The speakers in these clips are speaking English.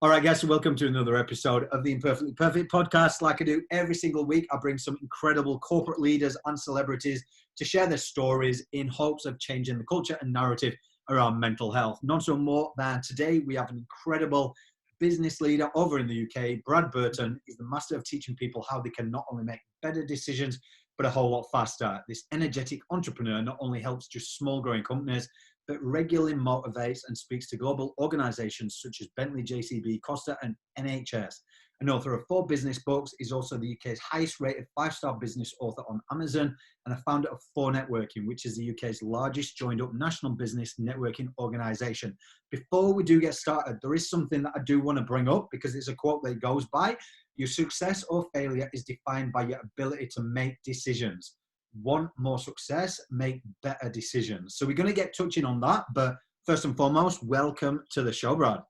All right, guys, welcome to another episode of the Imperfectly Perfect podcast. Like I do every single week, I bring some incredible corporate leaders and celebrities to share their stories in hopes of changing the culture and narrative around mental health. Not so more than today, we have an incredible business leader over in the UK, Brad Burton. He's the master of teaching people how they can not only make better decisions, but a whole lot faster. This energetic entrepreneur not only helps just small growing companies, but regularly motivates and speaks to global organizations such as Bentley, JCB, Costa, and NHS. An author of 4 business books, is also the UK's highest rated 5-star business author on Amazon and a founder of 4 Networking, which is the UK's largest joined up national business networking organization. Before we do get started, there is something that I do want to bring up because it's a quote that goes by: your success or failure is defined by your ability to make decisions. Want more success, make better decisions. So we're going to get touching on that, but first and foremost, welcome to the show, Brad.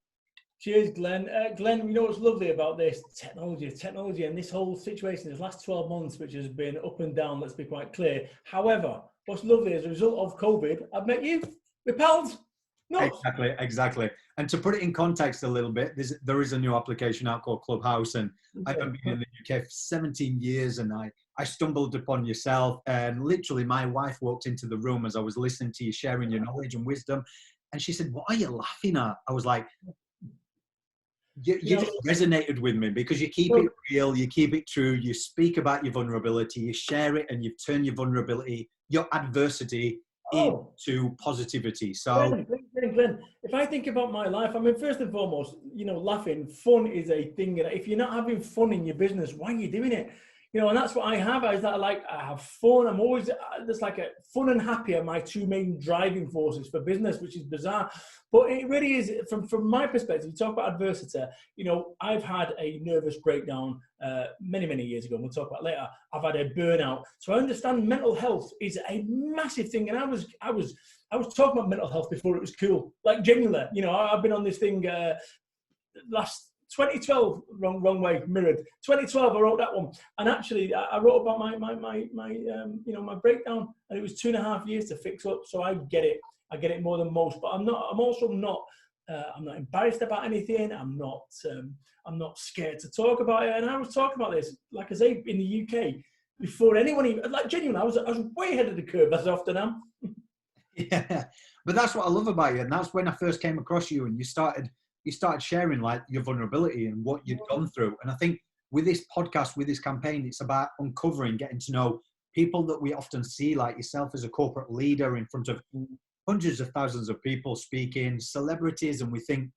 Cheers, Glenn. Glenn, you know what's lovely about this? Technology, and this whole situation, this last 12 months, which has been up and down, let's be quite clear. However, what's lovely as a result of COVID, I've met you, we're pals. No. Exactly. And to put it in context a little bit, there is a new application out called Clubhouse, and I've been in the UK for 17 years, and I stumbled upon yourself, and literally my wife walked into the room as I was listening to you sharing your knowledge and wisdom, and she said, "What are you laughing at?" I was like, you just resonated with me because you keep it real, you keep it true, you speak about your vulnerability, you share it, and you turn your vulnerability, your adversity into positivity. So Glenn, if I think about my life, I mean, first and foremost, laughing, fun is a thing. If you're not having fun in your business, why are you doing it? And that's what I have, is that I have fun. I'm always, there's fun and happy are my 2 main driving forces for business, which is bizarre. But it really is, from my perspective, you talk about adversity, I've had a nervous breakdown many years ago, and we'll talk about later. I've had a burnout. So I understand mental health is a massive thing. And I was talking about mental health before it was cool. Like, genuinely, I've been on this thing last 2012, wrong way, mirrored. 2012, I wrote that one, and actually, I wrote about my breakdown, and it was 2.5 years to fix up. So I get it more than most, but I'm also not embarrassed about anything. I'm not scared to talk about it. And I was talking about this, like I say, in the UK before anyone even, genuinely, I was way ahead of the curve, as I often am. Yeah, but that's what I love about you, and that's when I first came across you, and you started sharing your vulnerability and what you'd gone through. And I think with this podcast, with this campaign, it's about uncovering, getting to know people that we often see, like yourself as a corporate leader in front of hundreds of thousands of people speaking, celebrities, and we think,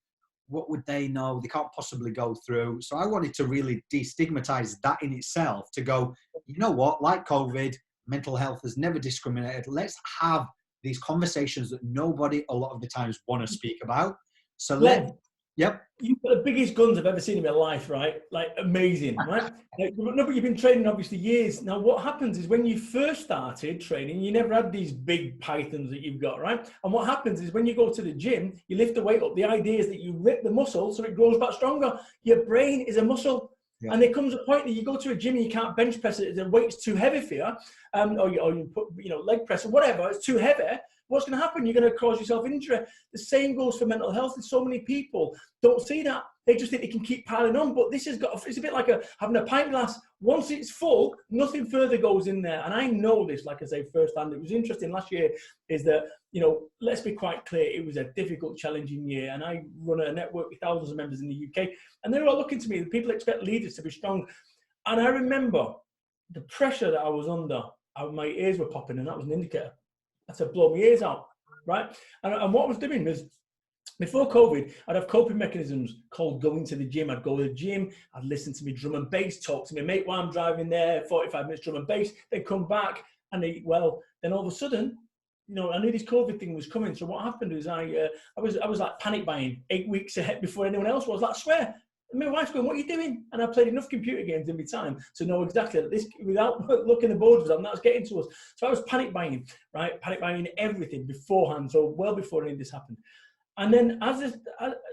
what would they know? They can't possibly go through. So I wanted to really destigmatize that in itself, to go, you know what, like COVID, mental health has never discriminated. Let's have these conversations that nobody a lot of the times want to speak about. So Yep. You've got the biggest guns I've ever seen in my life, right? Amazing, right? But you've been training obviously years. Now, what happens is when you first started training, you never had these big pythons that you've got, right? And what happens is when you go to the gym, you lift the weight up. The idea is that you rip the muscle so it grows back stronger. Your brain is a muscle. Yeah. And there comes a point that you go to a gym and you can't bench press it. The weight's too heavy for you. Or you put, leg press or whatever, it's too heavy. What's going to happen? You're going to cause yourself injury. The same goes for mental health. And so many people don't see that. They just think they can keep piling on. But this it's a bit like having a pint glass. Once it's full, nothing further goes in there. And I know this, like I say, firsthand. It was interesting last year is that, let's be quite clear, it was a difficult, challenging year. And I run a network with thousands of members in the UK. And they're all looking to me. The people expect leaders to be strong. And I remember the pressure that I was under. My ears were popping, and that was an indicator. I had to blow my ears out, right? And what I was doing was, before COVID, I'd have coping mechanisms called going to the gym. I'd go to the gym, I'd listen to me drum and bass, talk to my mate while I'm driving there, 45 minutes drum and bass, then come back and eat well. Then all of a sudden, I knew this COVID thing was coming. So what happened is I was like panic buying 8 weeks ahead before anyone else was. I swear. And my wife's going, "What are you doing?" And I played enough computer games in my time to know exactly that this, without looking at the boards, that was getting to us. So I was panic buying, right? Panic buying everything beforehand, so well before any of this happened. And then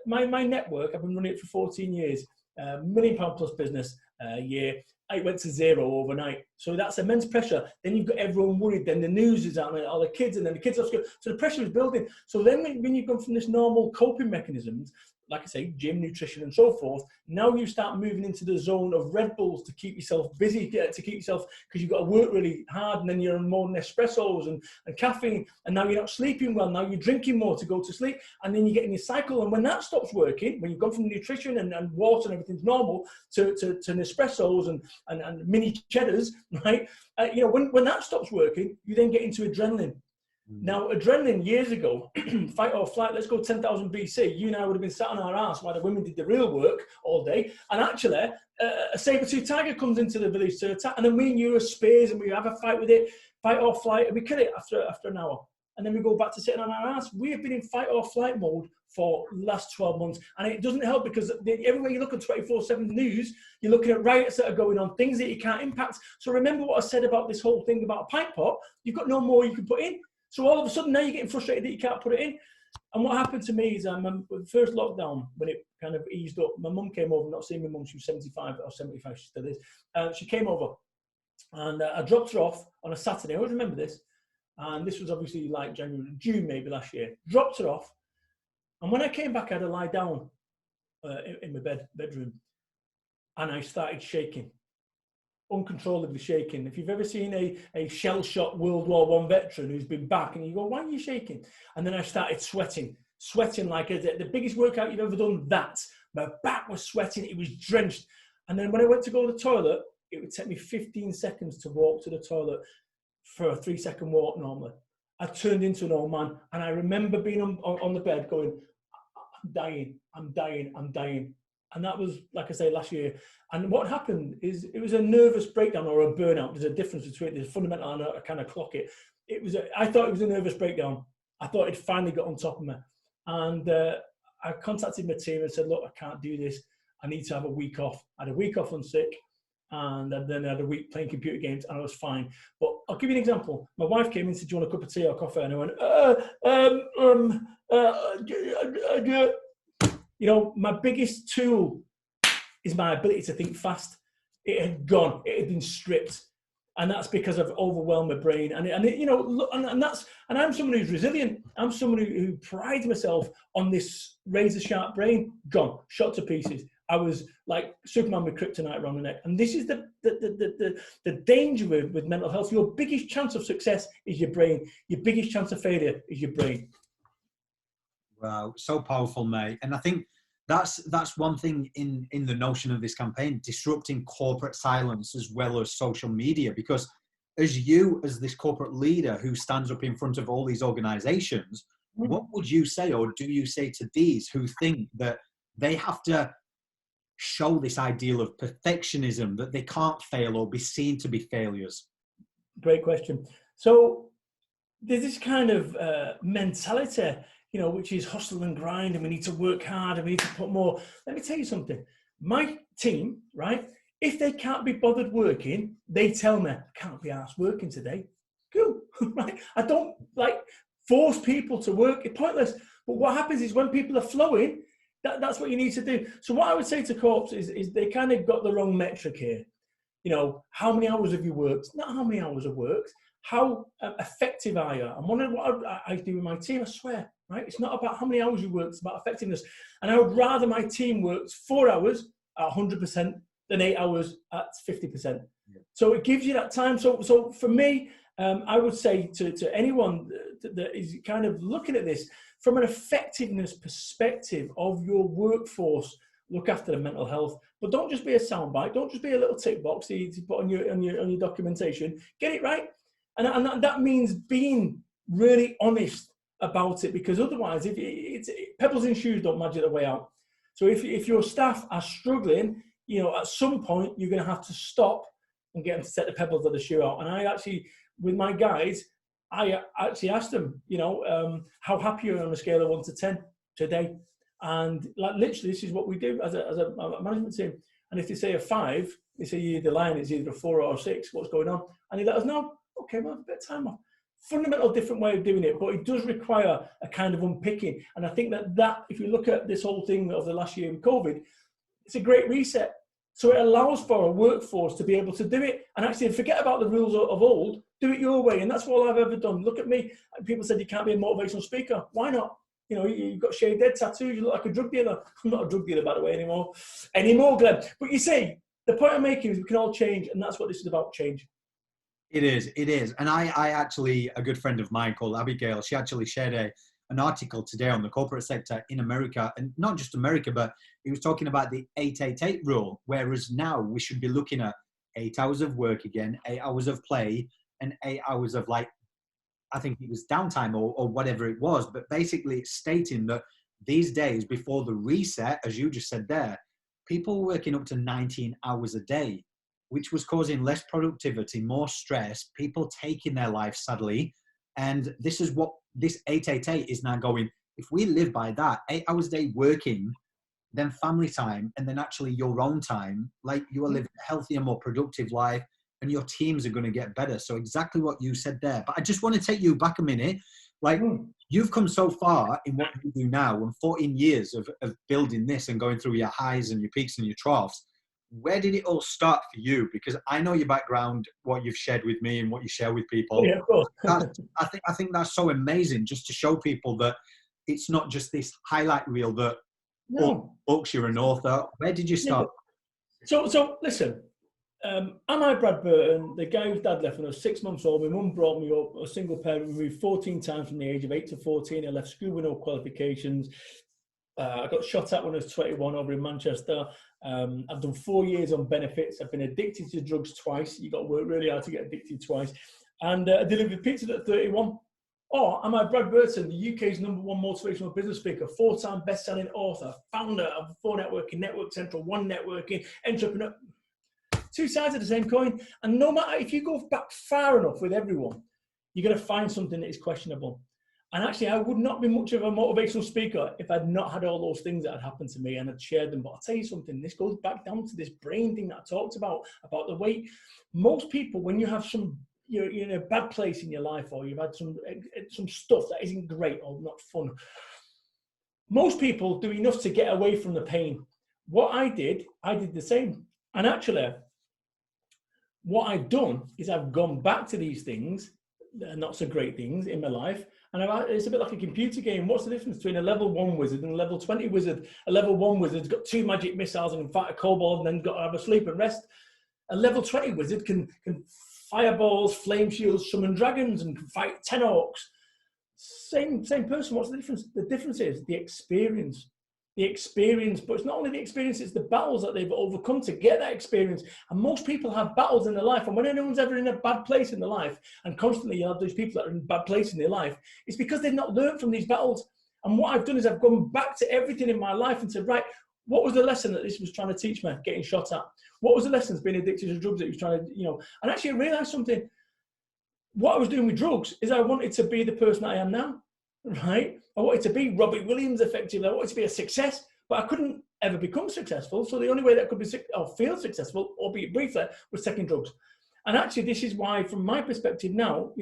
my network, I've been running it for 14 years, £1 million plus business a year. It went to 0 overnight. So that's immense pressure. Then you've got everyone worried. Then the news is out, and all the kids, and then the kids are school. So the pressure is building. So then when you've gone from this normal coping mechanisms, like I say, gym, nutrition, and so forth. Now you start moving into the zone of Red Bulls to keep yourself busy, to keep yourself, because you've got to work really hard, and then you're on more Nespressos and caffeine, and now you're not sleeping well, now you're drinking more to go to sleep, and then you get in your cycle, and when that stops working, when you've gone from nutrition and water and everything's normal to Nespressos and mini cheddars, right? When that stops working, you then get into adrenaline. Now, adrenaline years ago, fight or flight, let's go 10,000 BC, you and I would have been sat on our ass while the women did the real work all day. And actually, a saber-tooth tiger comes into the village to attack. And then me and you are spears and we have a fight with it, fight or flight, and we kill it after an hour. And then we go back to sitting on our ass. We have been in fight or flight mode for the last 12 months. And it doesn't help because everywhere you look at 24/7 news, you're looking at riots that are going on, things that you can't impact. So remember what I said about this whole thing about a pipe pot. You've got no more you can put in. So all of a sudden now you're getting frustrated that you can't put it in. And what happened to me is the first lockdown, when it kind of eased up, my mum came over, not seeing my mum, she was 75 or 75, she still is. She came over and I dropped her off on a Saturday. I always remember this. And this was obviously like June maybe last year. Dropped her off. And when I came back, I had to lie down in my bedroom. And I started shaking. Uncontrollably shaking. If you've ever seen a shell-shocked World War I veteran who's been back and you go, why are you shaking? And then I started sweating like the biggest workout you've ever done. My back was sweating, it was drenched. And then when I went to go to the toilet, it would take me 15 seconds to walk to the toilet for a 3-second walk normally. I turned into an old man, and I remember being on the bed going, I'm dying. And that was, like I say, last year. And what happened is it was a nervous breakdown or a burnout. There's a difference between there's fundamental and I kind of clock it. I thought it was a nervous breakdown. I thought it finally got on top of me. And I contacted my team and said, look, I can't do this. I need to have a week off. I had a week off on sick. And then I had a week playing computer games and I was fine. But I'll give you an example. My wife came in and said, do you want a cup of tea or coffee? And I went, my biggest tool is my ability to think fast. It had gone. It had been stripped. And that's because I've overwhelmed my brain. And I'm someone who's resilient. I'm someone who prides myself on this razor sharp brain. Gone, shot to pieces. I was like Superman with kryptonite around the neck. And this is the danger with mental health. Your biggest chance of success is your brain. Your biggest chance of failure is your brain. Wow, so powerful, mate. And I think that's one thing in the notion of this campaign, disrupting corporate silence as well as social media. Because as this corporate leader who stands up in front of all these organizations, what would you say, or do you say to these who think that they have to show this ideal of perfectionism, that they can't fail or be seen to be failures? Great question. So there's this kind of mentality, which is hustle and grind, and we need to work hard, and we need to put more. Let me tell you something. My team, right, if they can't be bothered working, they tell me, I can't be arsed working today. Cool, right? I don't force people to work. It's pointless. But what happens is when people are flowing, that's what you need to do. So what I would say to corps is they kind of got the wrong metric here. How many hours have you worked? Not how many hours have worked. How effective are you? And one of what I do with my team, I swear, right? It's not about how many hours you work, it's about effectiveness. And I would rather my team works 4 hours at 100% than 8 hours at 50%. Yeah. So it gives you that time. So for me, I would say to anyone that is kind of looking at this from an effectiveness perspective of your workforce, look after the mental health, but don't just be a soundbite. Don't just be a little tick box that you put on your documentation. Get it right. And that means being really honest about it, because otherwise, if it's pebbles in shoes don't magic the way out. So if your staff are struggling, at some point you're going to have to stop and get them to set the pebbles of the shoe out. And I actually, with my guys, I actually asked them, how happy are you on a scale of 1 to 10 today? And literally, this is what we do as a management team. And if they say a 5, they say you're either lying, it's either a 4 or a 6. What's going on? And they let us know. Okay, well, a bit of time off. Fundamental different way of doing it, but it does require a kind of unpicking. And I think that if you look at this whole thing of the last year with COVID, it's a great reset. So it allows for a workforce to be able to do it and actually forget about the rules of old, do it your way. And that's all I've ever done. Look at me. People said you can't be a motivational speaker. Why not? You know, you've got shaved head tattoos, you look like a drug dealer. I'm not a drug dealer, by the way, anymore, Glenn. But you see, the point I'm making is we can all change, and that's what this is about, change. It is. And I actually, a good friend of mine called Abigail, she actually shared an article today on the corporate sector in America, and not just America, but he was talking about the 8-8-8 rule, whereas now we should be looking at 8 hours of work again, 8 hours of play, and 8 hours of, like, I think it was downtime or whatever it was. But basically it's stating that these days, before the reset, as you just said there, people were working up to 19 hours a day, which was causing less productivity, more stress, people taking their life, sadly. And this is what this 8-8-8 is now going. If we live by that, 8 hours a day working, then family time, and then actually your own time, like, you are living a healthier, more productive life, and your teams are going to get better. So exactly what you said there. But I just want to take you back a minute. Like, you've come so far in what you do now, and 14 years of building this and going through your highs and your peaks and your troughs. Where did it all start for you? Because I know your background, what you've shared with me and what you share with people. Yeah, of course. I think that's so amazing, just to show people that it's not just this highlight reel that books, you're an author. Where did you start? So listen, am I Brad Burton, the guy whose dad left when I was 6 months old? My mum brought me up, a single parent, moved 14 times from the age of 8 to 14. I left school with no qualifications. I got shot at when I was 21 over in Manchester. I've done 4 years on benefits. I've been addicted to drugs twice. You've got to work really hard to get addicted twice. And I delivered pizza at 31. Or am I Brad Burton, the UK's #1 motivational business speaker, 4-time best-selling author, founder of 4 Networking, Network Central, One Networking, entrepreneur? Two sides of the same coin. And no matter, if you go back far enough with everyone, you're going to find something that is questionable. And actually, I would not be much of a motivational speaker if I'd not had all those things that had happened to me and I'd shared them. But I'll tell you something, this goes back down to this brain thing that I talked about the way most people, when you have you're in a bad place in your life, or you've had some stuff that isn't great or not fun, most people do enough to get away from the pain. What I did the same. And actually, what I've done is I've gone back to these things, not so great things in my life, and it's a bit like a computer game. What's the difference between a level 1 wizard and a level 20 wizard? A level 1 wizard's got 2 magic missiles and can fight a kobold and then got to have a sleep and rest. A level 20 wizard can fireballs, flame shields, summon dragons, and can fight 10 orcs. Same person. What's the difference? The difference is the experience. The experience, but it's not only the experience, it's the battles that they've overcome to get that experience. And most people have battles in their life. And when anyone's ever in a bad place in their life, and constantly you have those people that are in a bad place in their life, it's because they've not learned from these battles. And what I've done is I've gone back to everything in my life and said, right, what was the lesson that this was trying to teach me, getting shot at? What was the lessons being addicted to drugs that he was trying to, and actually I realized something. What I was doing with drugs is I wanted to be the person I am now, right? I wanted to be Robbie Williams effectively. I wanted to be a success, but I couldn't ever become successful. So the only way that I could be or feel successful, albeit briefly, was taking drugs. And actually, this is why, from my perspective now,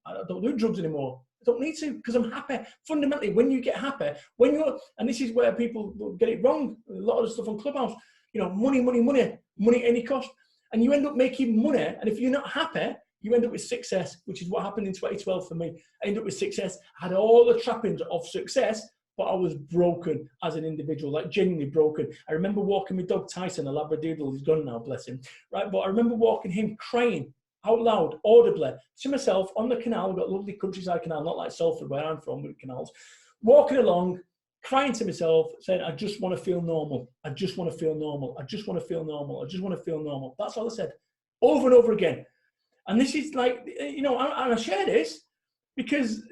I don't do drugs anymore. I don't need to, because I'm happy. Fundamentally, when you get happy, and this is where people get it wrong, a lot of the stuff on Clubhouse, money at any cost. And you end up making money, and if you're not happy, you end up with success, which is what happened in 2012 for me. I ended up with success. I had all the trappings of success, but I was broken as an individual, like genuinely broken. I remember walking with dog Tyson, a Labradoodle. He's gone now, bless him. Right, but I remember walking him, crying out loud, audibly, to myself on the canal. We've got a lovely countryside canal, not like Salford, where I'm from, with canals. Walking along, crying to myself, saying, I just want to feel normal. I just want to feel normal. I just want to feel normal. I just want to feel normal. That's all I said, over and over again. And this is like, and I share this because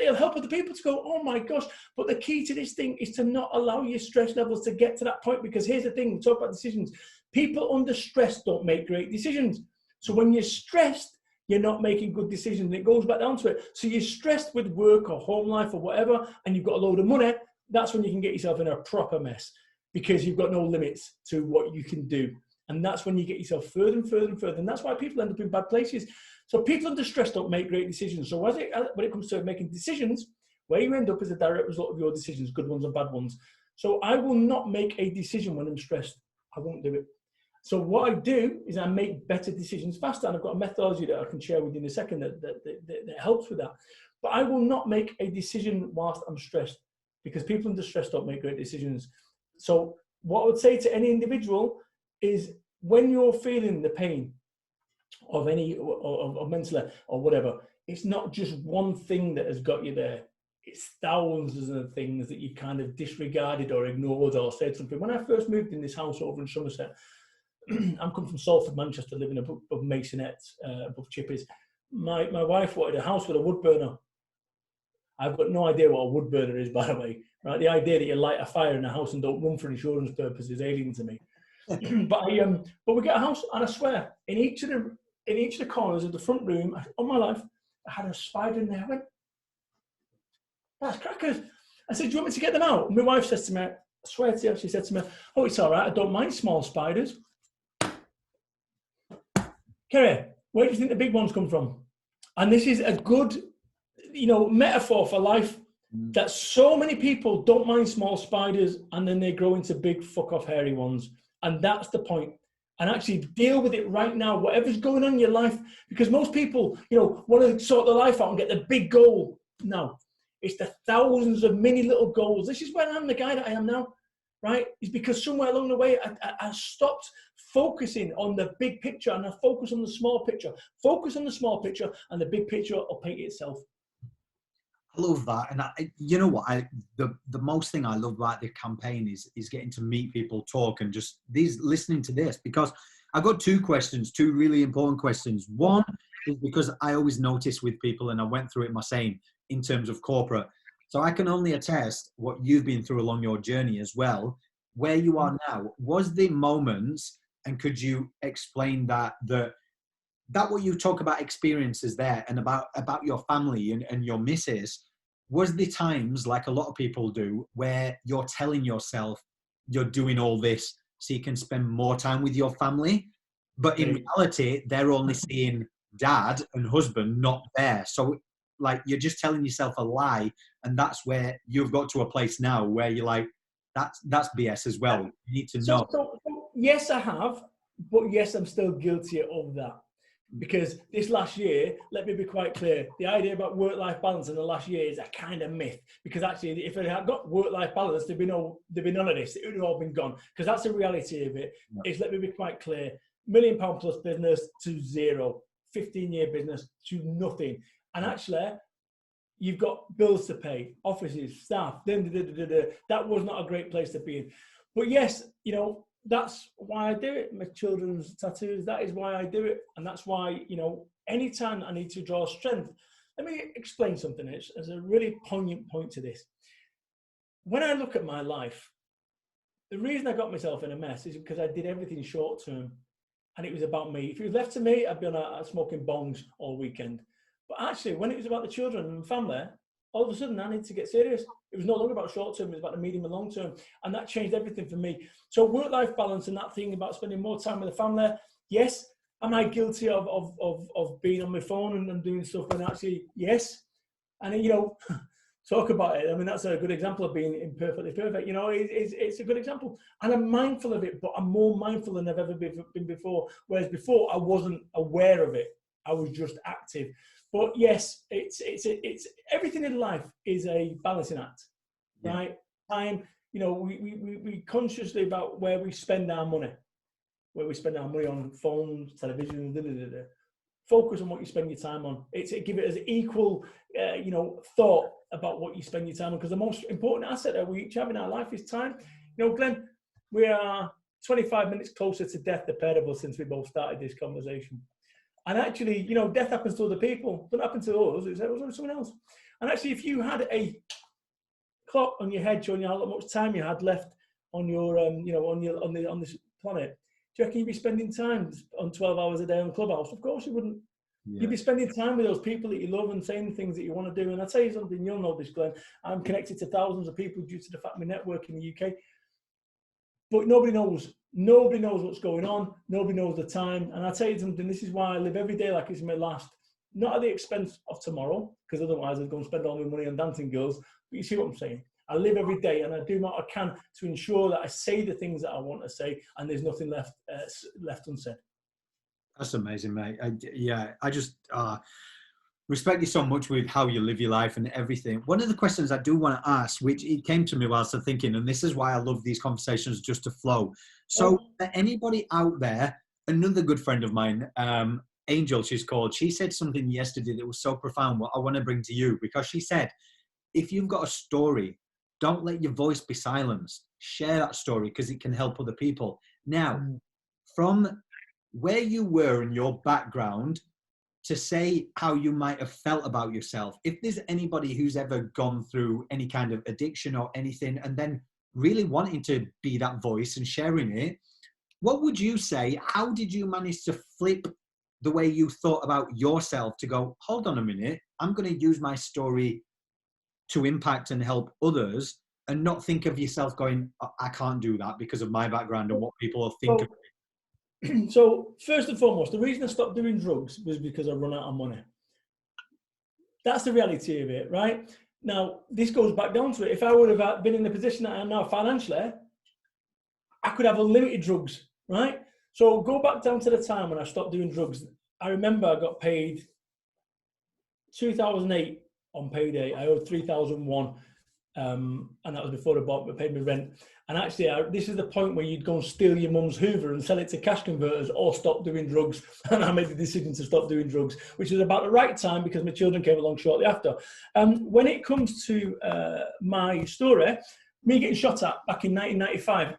it'll help other people to go, oh my gosh. But the key to this thing is to not allow your stress levels to get to that point. Because here's the thing, we talk about decisions. People under stress don't make great decisions. So when you're stressed, you're not making good decisions. And it goes back down to it. So you're stressed with work or home life or whatever, and you've got a load of money. That's when you can get yourself in a proper mess, because you've got no limits to what you can do. And that's when you get yourself further and further and further. And that's why people end up in bad places. So people under stress don't make great decisions. So when it comes to making decisions, where you end up is a direct result of your decisions, good ones and bad ones. So I will not make a decision when I'm stressed. I won't do it. So what I do is I make better decisions faster. And I've got a methodology that I can share with you in a second that helps with that. But I will not make a decision whilst I'm stressed. because people under stress don't make great decisions. So what I would say to any individual is, when you're feeling the pain of any of mental or whatever, it's not just one thing that has got you there. It's thousands of things that you kind of disregarded or ignored or said something. When I first moved in this house over in Somerset, I'm come from Salford, Manchester, living above Masonette, above Chippies. My wife wanted a house with a wood burner. I've got no idea what a wood burner is, by the way. Right? The idea that you light a fire in a house and don't run for insurance purposes is alien to me. but we get a house, and I swear, in each of the corners of the front room, on my life, I had a spider in there. I went, that's crackers. I said, do you want me to get them out? And my wife says to me, I swear to you, she said to me, oh, it's all right, I don't mind small spiders. Kerry, where do you think the big ones come from? And this is a good, metaphor for life, that so many people don't mind small spiders, and then they grow into big fuck off hairy ones. And that's the point. And actually deal with it right now, whatever's going on in your life, because most people, want to sort their life out and get the big goal. No, it's the thousands of mini little goals. This is where I'm the guy that I am now, right? It's because somewhere along the way, I stopped focusing on the big picture, and I focus on the small picture. Focus on the small picture, and the big picture will paint itself. I love that. And you know what? The most thing I love about the campaign is getting to meet people, talk, and just listening to this, because I've got two really important questions. One is because I always notice with people, and I went through it myself in terms of corporate. So I can only attest what you've been through along your journey as well. Where you are now, was the moments, and could you explain that what you talk about experiences there and about your family and your missus, was the times, like a lot of people do, where you're telling yourself you're doing all this so you can spend more time with your family, but in reality, they're only seeing dad and husband, not there. So like, you're just telling yourself a lie, and that's where you've got to a place now where you're like, that's BS as well. You need to know. So yes, I have, but yes, I'm still guilty of that. Because this last year, let me be quite clear, the idea about work-life balance in the last year is a kind of myth. Because actually, if it had got work-life balance, there'd be none of this. It would have all been gone. Because that's the reality of it. Yeah. Is, let me be quite clear, £1 million plus business to zero, 15-year business to nothing. And actually, you've got bills to pay, offices, staff, that was not a great place to be in. But yes, that's why I do it. My children's tattoos, that is why I do it. And that's why, anytime I need to draw strength, let me explain something. There's a really poignant point to this. When I look at my life, the reason I got myself in a mess is because I did everything short term, and it was about me. If it was left to me, I'd be on smoking bongs all weekend. But actually, when it was about the children and family, all of a sudden I need to get serious. It was no longer about short term, it was about the medium and long term. And that changed everything for me. So work-life balance and that thing about spending more time with the family, yes. Am I guilty of being on my phone and doing stuff when actually, yes. And talk about it. I mean, that's a good example of being imperfectly perfect. It's a good example. And I'm mindful of it, but I'm more mindful than I've ever been before. Whereas before I wasn't aware of it. I was just active. But yes, it's everything in life is a balancing act, right? Time, we consciously about where we spend our money, on phones, television, Focus on what you spend your time on. Give it as equal, thought about what you spend your time on, because the most important asset that we each have in our life is time. Glenn, we are 25 minutes closer to death, the pair of us, since we both started this conversation. And actually, death happens to other people. It doesn't happen to us. It was on someone else. And actually, if you had a clock on your head showing you how much time you had left on your, on this planet, do you reckon you'd be spending time on 12 hours a day on Clubhouse? Of course you wouldn't. Yeah. You'd be spending time with those people that you love and saying things that you want to do. And I'll tell you something, you'll know this, Glenn. I'm connected to thousands of people due to the fact my network in the UK. But nobody knows. Nobody knows what's going on. Nobody knows the time. And I'll tell you something, this is why I live every day like it's my last. Not at the expense of tomorrow, because otherwise I'd go and spend all my money on dancing girls. But you see what I'm saying? I live every day, and I do what I can to ensure that I say the things that I want to say, and there's nothing left unsaid. That's amazing, mate. respect you so much with how you live your life and everything. One of the questions I do want to ask, which it came to me whilst I'm thinking, and this is why I love these conversations just to flow. So anybody out there, another good friend of mine, Angel, she's called, she said something yesterday that was so profound, what I want to bring to you, because she said, if you've got a story, don't let your voice be silenced. Share that story because it can help other people. Now, from where you were in your background, to say how you might have felt about yourself, if there's anybody who's ever gone through any kind of addiction or anything and then really wanting to be that voice and sharing it, what would you say? How did you manage to flip the way you thought about yourself to go, hold on a minute, I'm going to use my story to impact and help others, and not think of yourself going, I can't do that because of my background and what people will think of me? So first and foremost, the reason I stopped doing drugs was because I run out of money. That's the reality of it, right? Now, this goes back down to it. If I would have been in the position that I am now financially, I could have unlimited drugs, right? So go back down to the time when I stopped doing drugs. I remember I got paid 2008 on payday. I owed 3001, and that was before I paid me rent. And actually, this is the point where you'd go and steal your mum's Hoover and sell it to cash converters or stop doing drugs. And I made the decision to stop doing drugs, which was about the right time because my children came along shortly after. When it comes to my story, me getting shot at back in 1995,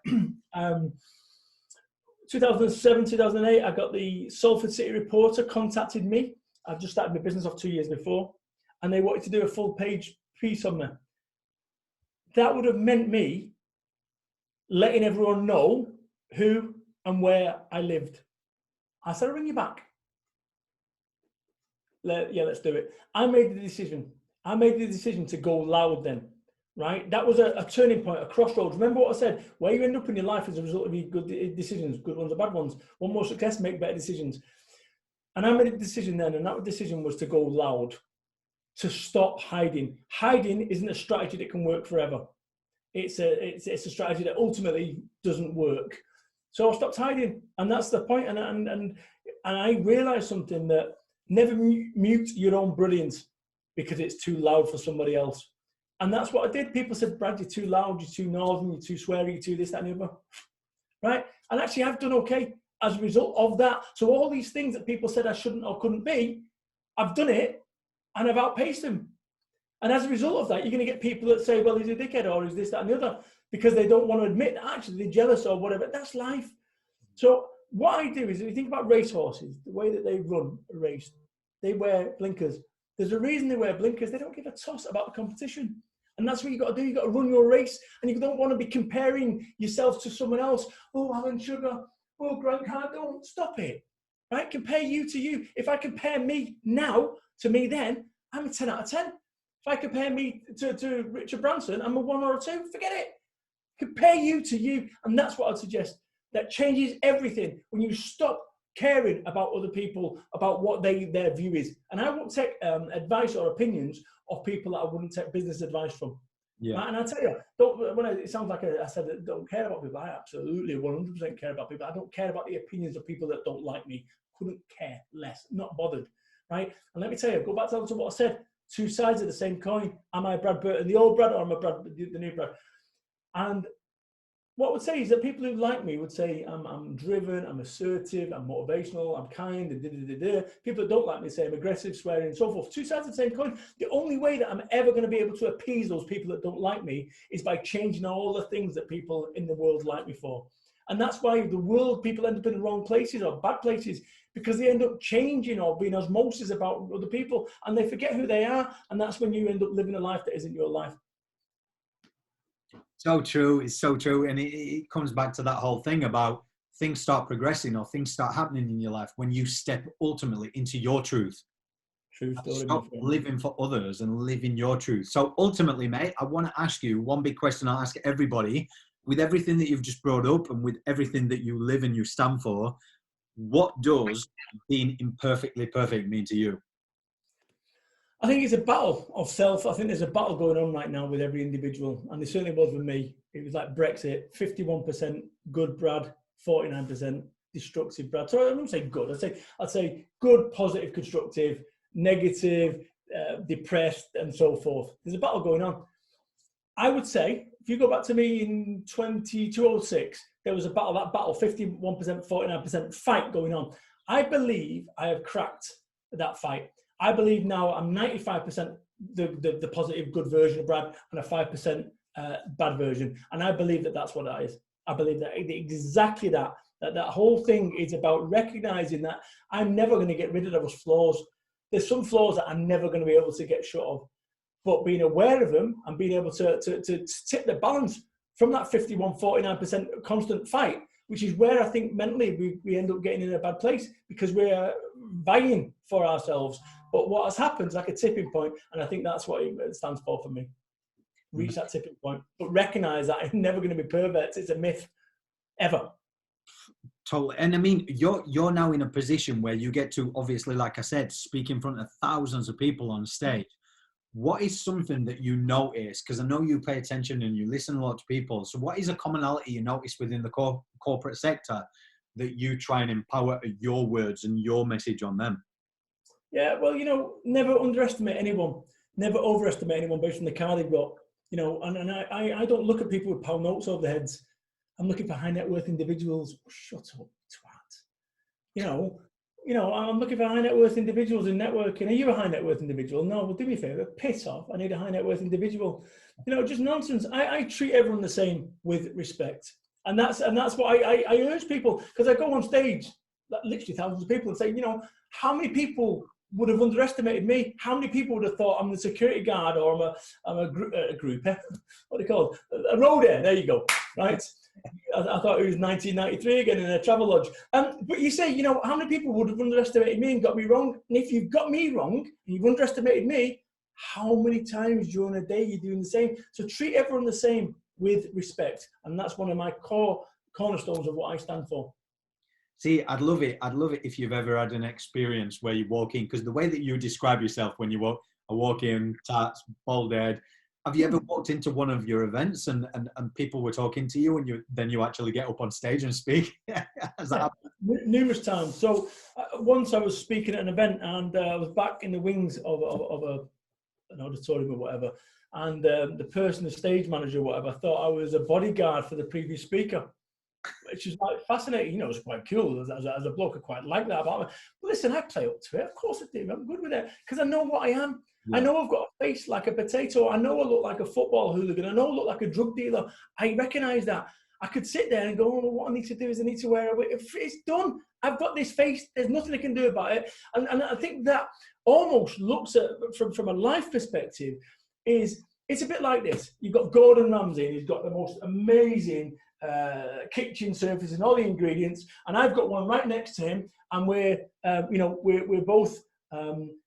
2007, 2008, I got the Salford City Reporter contacted me. I've just started my business off 2 years before, and they wanted to do a full page piece on me. That would have meant me letting everyone know who and where I lived. I said, I'll ring you back. Let's do it. I made the decision. I made the decision to go loud then, right? That was a turning point, a crossroads. Remember what I said? Where you end up in your life as a result of your good decisions, good ones or bad ones. Want more success, make better decisions. And I made a decision then, and that decision was to go loud, to stop hiding. Hiding isn't a strategy that can work forever. It's a strategy that ultimately doesn't work. So I stopped hiding, and that's the point. And I realized something, that never mute your own brilliance because it's too loud for somebody else. And that's what I did. People said, Brad, you're too loud, you're too northern, you're too sweary, you're too this, that, and the other. Right? And actually, I've done okay as a result of that. So all these things that people said I shouldn't or couldn't be, I've done it, and I've outpaced them. And as a result of that, you're going to get people that say, well, he's a dickhead, or is this, that, and the other, because they don't want to admit that actually they're jealous or whatever. That's life. So what I do is, if you think about racehorses, the way that they run a race, they wear blinkers. There's a reason they wear blinkers. They don't give a toss about the competition. And that's what you've got to do. You've got to run your race, and you don't want to be comparing yourself to someone else. Oh, Alan Sugar. Oh, Grant Cardone. Stop it. Right? Compare you to you. If I compare me now to me then, I'm a 10 out of 10. If I compare me to Richard Branson, I'm a 1 or a 2. Forget it. Compare you to you. And that's what I'd suggest. That changes everything when you stop caring about other people, about what their view is. And I won't take advice or opinions of people that I wouldn't take business advice from. Yeah. Right? And I tell you, it sounds like I said that don't care about people. I absolutely 100% care about people. I don't care about the opinions of people that don't like me. Couldn't care less. Not bothered. Right? And let me tell you, go back to what I said. Two sides of the same coin. Am I Brad Burton, the old Brad, or am I Brad, the new Brad? And what I would say is that people who like me would say I'm driven, I'm assertive, I'm motivational, I'm kind, and People that don't like me say I'm aggressive, swearing, and so forth. Two sides of the same coin. The only way that I'm ever going to be able to appease those people that don't like me is by changing all the things that people in the world like me for. And that's why people end up in the wrong places or bad places, because they end up changing or being osmosis about other people, and they forget who they are. And that's when you end up living a life that isn't your life. So true. It's so true. And it comes back to that whole thing about things start progressing or things start happening in your life when you step ultimately into your truth. Stop living for others and live in your truth. So ultimately, mate, I want to ask you one big question I'll ask everybody. With everything that you've just brought up and with everything that you live and you stand for, what does being imperfectly perfect mean to you? I think it's a battle of self. I think there's a battle going on right now with every individual. And it certainly was with me. It was like Brexit, 51% good Brad, 49% destructive Brad. So I don't say good. I'd say good, positive, constructive, negative, depressed, and so forth. There's a battle going on. I would say, if you go back to me in 2006, there was a battle, 51%, 49% fight going on. I believe I have cracked that fight. I believe now I'm 95% the positive, good version of Brad and a 5% bad version. And I believe that that's what that is. I believe that exactly that whole thing is about recognizing that I'm never going to get rid of those flaws. There's some flaws that I'm never going to be able to get shut of. But being aware of them and being able to tip the balance from that 51-49% constant fight, which is where I think mentally we end up getting in a bad place because we're vying for ourselves. But what has happened is like a tipping point, and I think that's what it stands for me. Reach that tipping point, but recognize that I'm never going to be perfect. It's a myth, ever. Totally. And I mean, you're now in a position where you get to, obviously, like I said, speak in front of thousands of people on stage. What is something that you notice? Because I know you pay attention and you listen a lot to people. So what is a commonality you notice within the corporate sector that you try and empower your words and your message on them? Yeah, well, never underestimate anyone. Never overestimate anyone based on the car they've got. And I don't look at people with pound notes over their heads. I'm looking for high net worth individuals. Shut up, twat. I'm looking for high net worth individuals in networking. Are you a high net worth individual? No, well, do me a favor, piss off. I need a high net worth individual. Just nonsense. I treat everyone the same with respect. And that's what I urge people, because I go on stage, literally thousands of people, and say, how many people would have underestimated me? How many people would have thought I'm the security guard or I'm a grouper? What do you call it? A roader. There you go. Right. I thought it was 1993 again in a travel lodge. But you say, how many people would have underestimated me and got me wrong? And if you've got me wrong and you've underestimated me, how many times during a day you're doing the same? So treat everyone the same with respect. And that's one of my cornerstones of what I stand for. See, I'd love it if you've ever had an experience where you walk in, because the way that you describe yourself when you walk in, tats, bald head. Have you ever walked into one of your events and people were talking to you and you actually get up on stage and speak? Has that happened? Numerous times. So once I was speaking at an event and I was back in the wings of an auditorium or whatever, and the person, the stage manager or whatever, thought I was a bodyguard for the previous speaker, which is like fascinating. It was quite cool. As a bloke, I quite like that about me. But listen, I play up to it. Of course I do. I'm good with it because I know what I am. Yeah. I know I've got a face like a potato. I know I look like a football hooligan. I know I look like a drug dealer. I recognise that. I could sit there and go, oh, what I need to do is I need to wear a wig. It's done. I've got this face. There's nothing I can do about it. And I think that almost looks at, from a life perspective, it's a bit like this. You've got Gordon Ramsay, and he's got the most amazing kitchen surface and all the ingredients, and I've got one right next to him, and we're both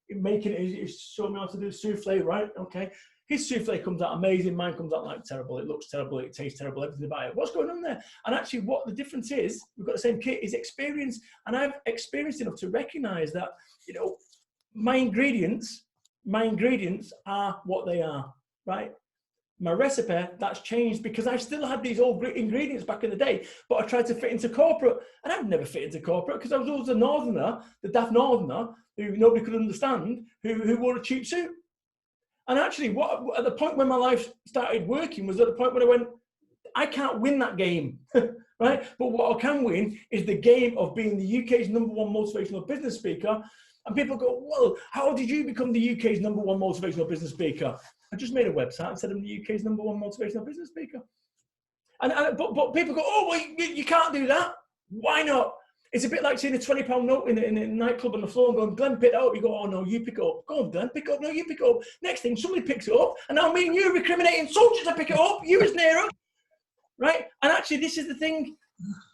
making it. He's showing me how to do souffle, right? Okay. His souffle comes out amazing. Mine comes out like terrible. It looks terrible. It tastes terrible. Everything about it. What's going on there? And actually, what the difference is, we've got the same kit, is experience. And I've experienced enough to recognize that, my ingredients are what they are, right? My recipe, that's changed because I still had these old ingredients back in the day, but I tried to fit into corporate, and I've never fit into corporate because I was always a northerner, the daft northerner, who nobody could understand, who wore a cheap suit. And actually, at the point when my life started working was at the point when I went, I can't win that game, right? But what I can win is the game of being the UK's #1 motivational business speaker. And people go, well, how did you become the UK's #1 motivational business speaker? I just made a website and said I'm the UK's #1 motivational business speaker. But people go, oh, well, you can't do that. Why not? It's a bit like seeing a £20 note in a nightclub on the floor and going, Glenn, pick it up. You go, oh, no, you pick it up. Go on, Glenn, pick it up. No, you pick it up. Next thing, somebody picks it up. And now me and you are recriminating soldiers to pick it up. You as Nero. Right? And actually, this is the thing,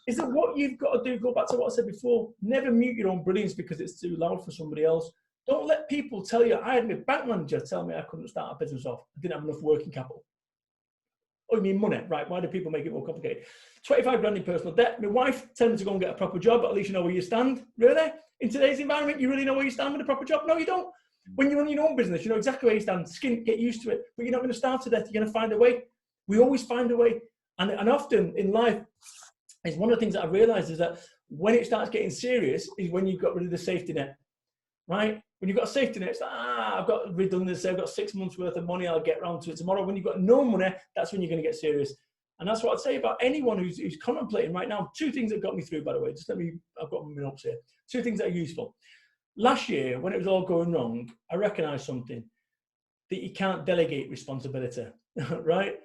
is that what you've got to do, go back to what I said before, never mute your own brilliance because it's too loud for somebody else. Don't let people tell you. I had my bank manager tell me I couldn't start a business off. I didn't have enough working capital. Oh, you mean money? Right, why do people make it more complicated? 25 grand in personal debt. My wife told me to go and get a proper job, at least you know where you stand. Really? In today's environment, you really know where you stand with a proper job? No, you don't. When you run your own business, you know exactly where you stand. Skin, get used to it. But you're not going to starve to death. You're going to find a way. We always find a way. And often in life, it's one of the things that I've realized is that when it starts getting serious is when you've got rid of the safety net. right? When you've got a safety net, it's like, I've got redundancy, I've got 6 months worth of money, I'll get around to it tomorrow. When you've got no money, that's when you're going to get serious. And that's what I'd say about anyone who's contemplating right now. 2 things that got me through, by the way. I've got my notes here. 2 things that are useful. Last year, when it was all going wrong, I recognized something, that you can't delegate responsibility, right?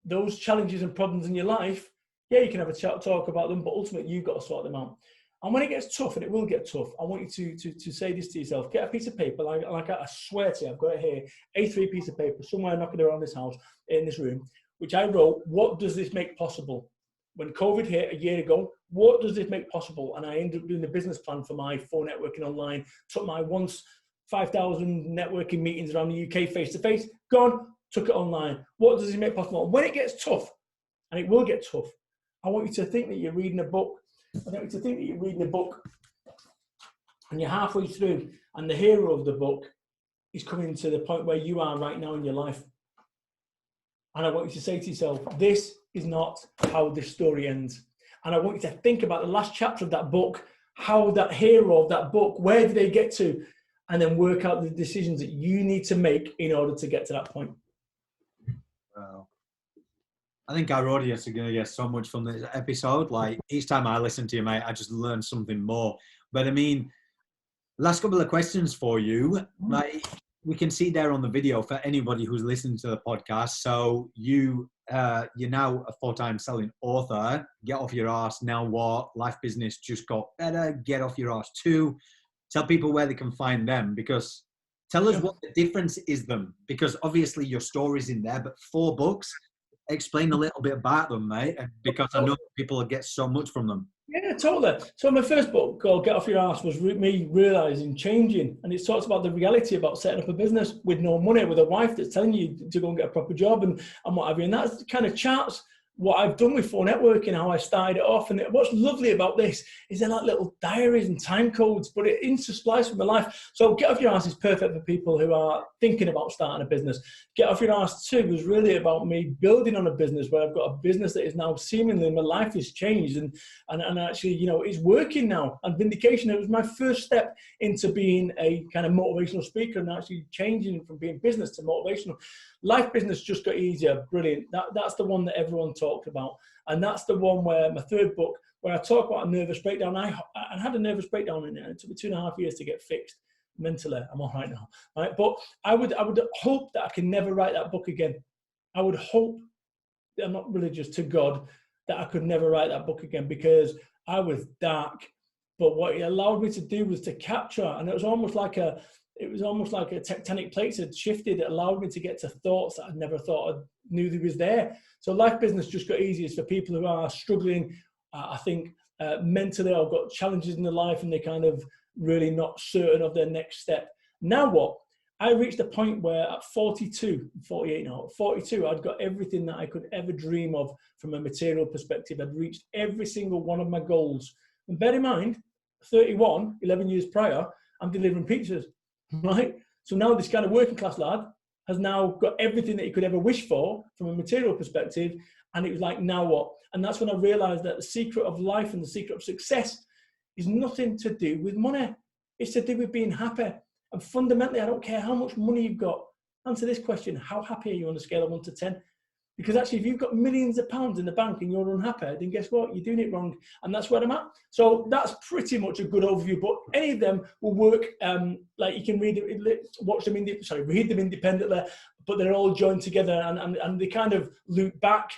Those challenges and problems in your life, yeah, you can have a talk about them, but ultimately you've got to sort them out. And when it gets tough, and it will get tough, I want you to say this to yourself. Get a piece of paper, like I swear to you, I've got it here, A3 piece of paper, somewhere knocking around this house, in this room, which I wrote, what does this make possible? When COVID hit a year ago, what does this make possible? And I ended up doing the business plan for my phone networking online, took my once 5,000 networking meetings around the UK face-to-face, gone, took it online. What does it make possible? And when it gets tough, and it will get tough, I want you to think that you're reading a book. I want you to think that you're reading a book and you're halfway through and the hero of the book is coming to the point where you are right now in your life. And I want you to say to yourself, this is not how this story ends. And I want you to think about the last chapter of that book, how that hero of that book, where did they get to? And then work out the decisions that you need to make in order to get to that point. Wow. I think our audience are going to get so much from this episode. Like each time I listen to you, mate, I just learn something more. But I mean, last couple of questions for you. Like we can see there on the video for anybody who's listening to the podcast. So you're now a full-time selling author. Get off your ass. Now what? Life business just got better. Get off your ass too. Tell people where they can find them, because tell us what the difference is them, because obviously your story's in there, but 4 books. Explain a little bit about them, mate, because I know people will get so much from them. Yeah, totally. So my first book called Get Off Your Ass was me realising, changing, and it talks about the reality about setting up a business with no money, with a wife that's telling you to go and get a proper job and what have you. And that kind of charts what I've done with phone networking, how I started it off. And what's lovely about this is they're like little diaries and time codes, but it intersplices with my life. So Get Off Your Ass is perfect for people who are thinking about starting a business. Get Off Your Ass 2 was really about me building on a business where I've got a business that is now seemingly, my life has changed and actually, you know, it's working now. And Vindication, it was my first step into being a kind of motivational speaker and actually changing from being business to motivational. Life business just got easier. Brilliant. That's the one that everyone talked about. And that's the one where my third book, where I talk about a nervous breakdown. I had a nervous breakdown in it. It took me 2.5 years to get fixed mentally. I'm all right now. Right? But I would hope that I can never write that book again. I would hope, I'm not religious, to God, that I could never write that book again, because I was dark. But what it allowed me to do was to capture, and it was almost like a tectonic plates had shifted. It allowed me to get to thoughts that I'd never thought I knew they was there. So life business just got easier for people who are struggling, I think, mentally, or got challenges in their life and they're kind of really not certain of their next step. Now what? I reached a point where at 42, 48 now, at 42, I'd got everything that I could ever dream of from a material perspective. I'd reached every single one of my goals. And bear in mind, 31, 11 years prior, I'm delivering pizzas. Right? So now this kind of working class lad has now got everything that he could ever wish for from a material perspective. And it was like, now what? And that's when I realized that the secret of life and the secret of success is nothing to do with money. It's to do with being happy. And fundamentally, I don't care how much money you've got. Answer this question: how happy are you on a scale of 1 to 10? Because actually, if you've got millions of pounds in the bank and you're unhappy, then guess what? You're doing it wrong. And that's where I'm at. So that's pretty much a good overview. But any of them will work. Like you can read them independently, but they're all joined together and they kind of loop back.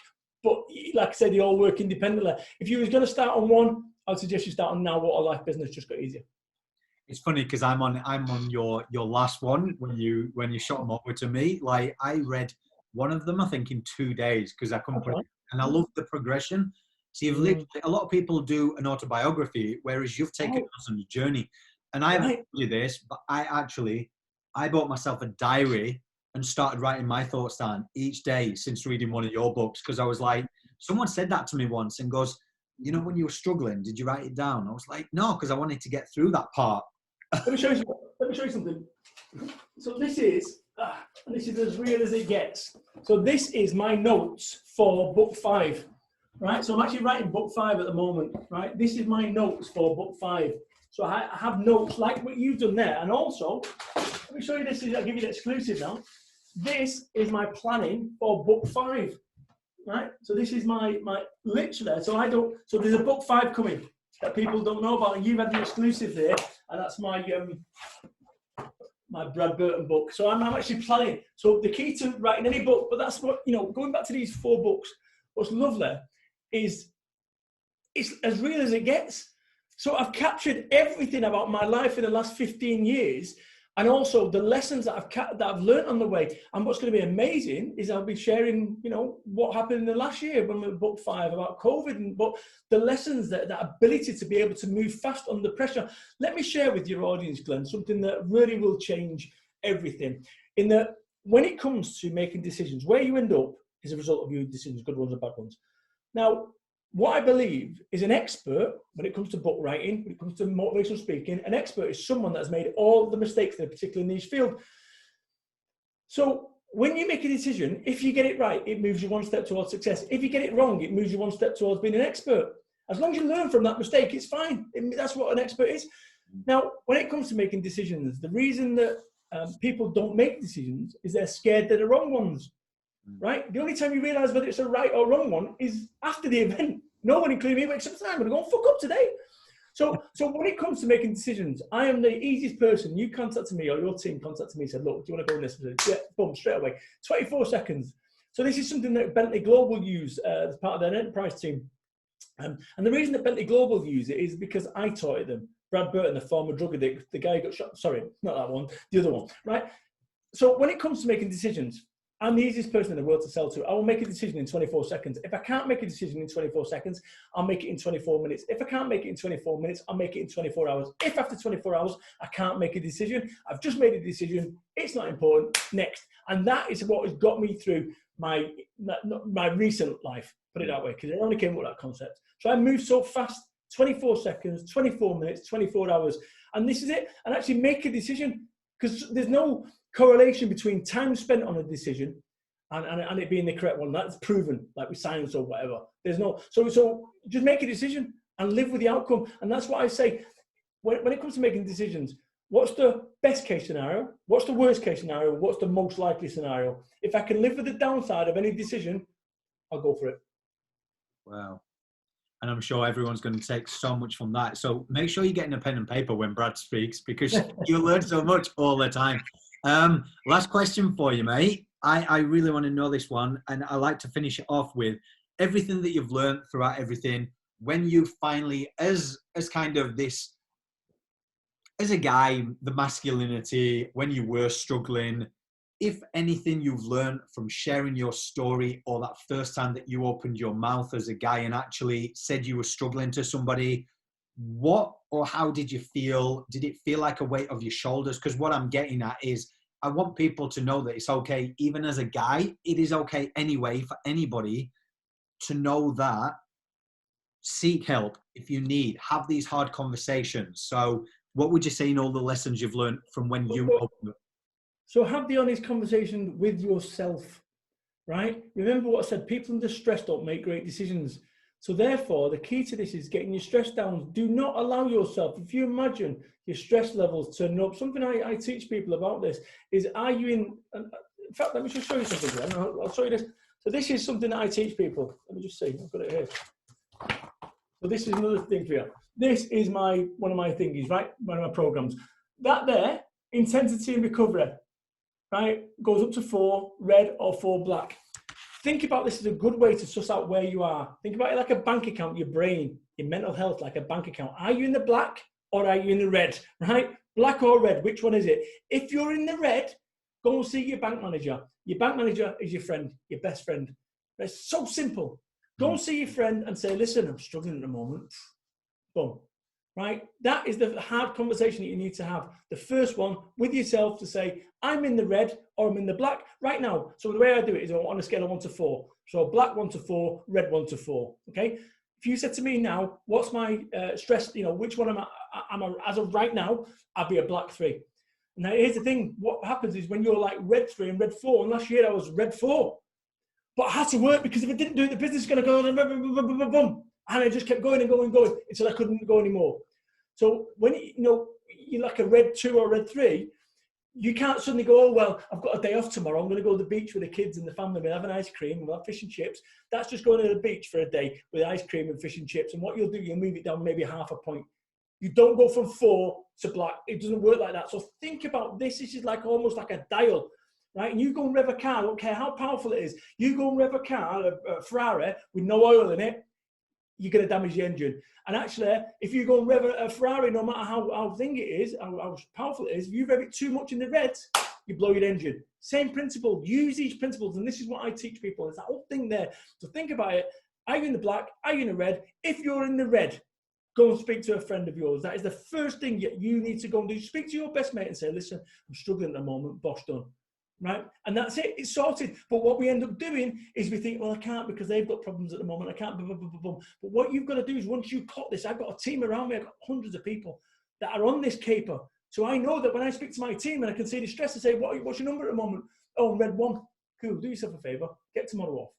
But like I said, they all work independently. If you was going to start on one, I'd suggest you start on Now What a Life Business Just Got Easier. It's funny because I'm on your last one when you shot them over to me. Like I read one of them, I think, in 2 days because I couldn't put it. And I love the progression. So you've literally, a lot of people do an autobiography, whereas you've taken us on a journey. And I haven't told you this, but I bought myself a diary and started writing my thoughts down each day since reading one of your books. Because I was like, someone said that to me once and goes, you know, when you were struggling, did you write it down? I was like, no, because I wanted to get through that part. Let me show you something. So this is as real as it gets. So this is my notes for book 5, right? So I'm actually writing book 5 at the moment, right? This is my notes for book 5. So I have notes like what you've done there. And also, let me show you this. I'll give you the exclusive now. This is my planning for book 5, right? So this is my literally. So there's a book 5 coming that people don't know about, and you've had the exclusive there, and that's my my Brad Burton book. So I'm actually planning. So the key to writing any book, but that's what, going back to these 4 books, what's lovely is it's as real as it gets. So I've captured everything about my life in the last 15 years, and also the lessons that I've learned on the way. And what's going to be amazing is I'll be sharing, what happened in the last year when we were book 5 about COVID, but the lessons, that ability to be able to move fast under pressure. Let me share with your audience, Glenn, something that really will change everything. In that, when it comes to making decisions, where you end up is a result of your decisions, good ones and bad ones. Now, what I believe is an expert, when it comes to book writing, when it comes to motivational speaking, an expert is someone that has made all the mistakes in a particular niche field. So when you make a decision, if you get it right, it moves you one step towards success. If you get it wrong, it moves you one step towards being an expert. As long as you learn from that mistake, it's fine. That's what an expert is. Now, when it comes to making decisions, the reason that people don't make decisions is they're scared they're the wrong ones. Right? The only time you realize whether it's a right or wrong one is after the event. No one, including me, wakes up and says, I'm going to go and fuck up today. So when it comes to making decisions, I am the easiest person. You contacted me, or your team contacted me and said, look, do you want to go on this? Yeah, boom, straight away. 24 seconds. So this is something that Bentley Global use as part of their enterprise team. And the reason that Bentley Global use it is because I taught it them. Brad Burton, the former drug addict, the guy who got shot. Sorry, not that one, the other one, right? So when it comes to making decisions, I'm the easiest person in the world to sell to. I will make a decision in 24 seconds. If I can't make a decision in 24 seconds, I'll make it in 24 minutes. If I can't make it in 24 minutes, I'll make it in 24 hours. If after 24 hours, I can't make a decision, I've just made a decision, it's not important, next. And that is what has got me through my recent life, put it that way, because I only came up with that concept. So I move so fast, 24 seconds, 24 minutes, 24 hours. And this is it. And actually make a decision, because there's no correlation between time spent on a decision and it being the correct one. That's proven, like with science or whatever. There's no, so just make a decision and live with the outcome. And that's what I say, when it comes to making decisions, what's the best case scenario? What's the worst case scenario? What's the most likely scenario? If I can live with the downside of any decision, I'll go for it. Wow. And I'm sure everyone's going to take so much from that. So make sure you're getting a pen and paper when Brad speaks, because you learn so much all the time. Last question for you, mate. I really want to know this one, and I like to finish it off with everything that you've learned throughout everything. When you finally, as kind of this, as a guy, the masculinity, when you were struggling, if anything you've learned from sharing your story, or that first time that you opened your mouth as a guy and actually said you were struggling to somebody, what or how did you feel? Did it feel like a weight off your shoulders? Because what I'm getting at is, I want people to know that it's okay, even as a guy, it is okay anyway for anybody to know that. Seek help if you need, have these hard conversations. So what would you say in all the lessons you've learned from when you opened up? So have the honest conversation with yourself, right? Remember what I said, people under stress don't make great decisions. So therefore, the key to this is getting your stress down. Do not allow yourself, if you imagine your stress levels turning up, something I teach people about this is, are you in fact, let me just show you something here. I'll show you this. So this is something that I teach people. Let me just see, I've got it here. So this is another thing for you. This is one of my thingies, right? One of my programs. That there, intensity and recovery, right? Goes up to 4 red or 4 black. Think about this as a good way to suss out where you are. Think about it like a bank account, your brain, your mental health like a bank account. Are you in the black or are you in the red, right? Black or red, which one is it? If you're in the red, go and see your bank manager. Your bank manager is your friend, your best friend. It's so simple. Go and see your friend and say, listen, I'm struggling at the moment. Boom. Right? That is the hard conversation that you need to have. The first one with yourself to say, I'm in the red or I'm in the black right now. So the way I do it is on a scale of 1 to 4. So black 1 to 4, red 1 to 4. Okay? If you said to me now, what's my stress, which one am I as of right now, I'll be a black 3. Now here's the thing, what happens is when you're like red 3 and red 4, and last year I was red 4. But I had to work, because if I didn't do it, the business is going to go, and I just kept going and going and going until I couldn't go anymore. So when, you're like a red 2 or red 3, you can't suddenly go, oh, well, I've got a day off tomorrow. I'm going to go to the beach with the kids and the family. We'll have an ice cream and we'll have fish and chips. That's just going to the beach for a day with ice cream and fish and chips. And what you'll do, you'll move it down maybe half a point. You don't go from 4 to black. It doesn't work like that. So think about this. This is like almost like a dial, right? And you go and rev a car, I don't care how powerful it is. You go and rev a car, a Ferrari, with no oil in it, you're going to damage the engine. And actually, if you go and rev a Ferrari, no matter how thing it is, how powerful it is, if you rev it too much in the reds, you blow your engine. Same principle. Use these principles. And this is what I teach people. It's that whole thing there. So think about it. Are you in the black? Are you in the red? If you're in the red, go and speak to a friend of yours. That is the first thing you need to go and do. Speak to your best mate and say, listen, I'm struggling at the moment. Bosh done. Right? And that's it. It's sorted. But what we end up doing is we think, well, I can't because they've got problems at the moment. I can't. Blah, blah, blah, blah. But what you've got to do is once you caught this, I've got a team around me. I've got hundreds of people that are on this caper. So I know that when I speak to my team and I can see the stress, I say, what's your number at the moment? Oh, I'm red 1. Cool. Do yourself a favor. Get tomorrow off.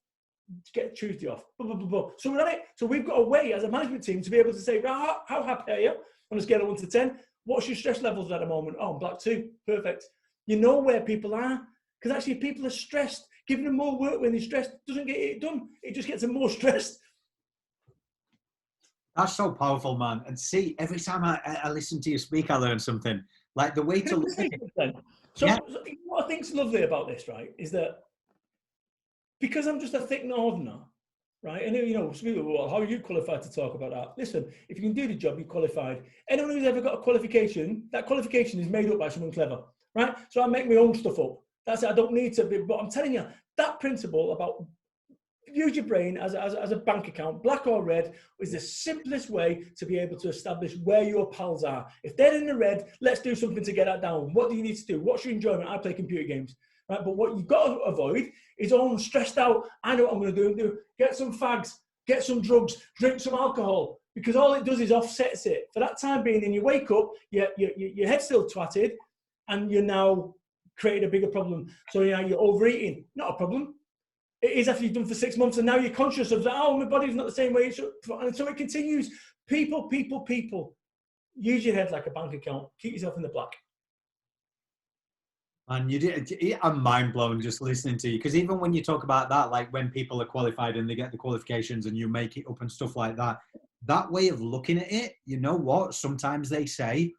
Get Tuesday off. Blah, blah, blah, blah. So we're on it. So we've got a way as a management team to be able to say, how happy are you on a scale of 1 to 10? What's your stress levels at the moment? Oh, I'm black 2. Perfect. You know where people are. Because actually, if people are stressed, giving them more work when they're stressed doesn't get it done. It just gets them more stressed. That's so powerful, man. And see, every time I listen to you speak, I learn something. Like the way to look at it. So what I think's lovely about this, right, is that because I'm just a thick northerner, right? And well, how are you qualified to talk about that? Listen, if you can do the job, you're qualified. Anyone who's ever got a qualification, that qualification is made up by someone clever, right? So I make my own stuff up. That's it. I don't need to be, but I'm telling you, that principle about use your brain as a bank account, black or red, is the simplest way to be able to establish where your pals are. If they're in the red, let's do something to get that down. What do you need to do? What's your enjoyment? I play computer games, right? But what you've got to avoid is, oh, I'm stressed out. I know what I'm going to do. Get some fags, get some drugs, drink some alcohol, because all it does is offsets it. For that time being, and you wake up, your head's still twatted, and you're now created a bigger problem. So you're overeating, not a problem. It is after you've done for 6 months, and now you're conscious of that. Oh, my body's not the same way. And so it continues. People. Use your head like a bank account. Keep yourself in the black. And I'm mind blown just listening to you, because even when you talk about that, like when people are qualified and they get the qualifications and you make it up and stuff like that, that way of looking at it, you know what? Sometimes they say,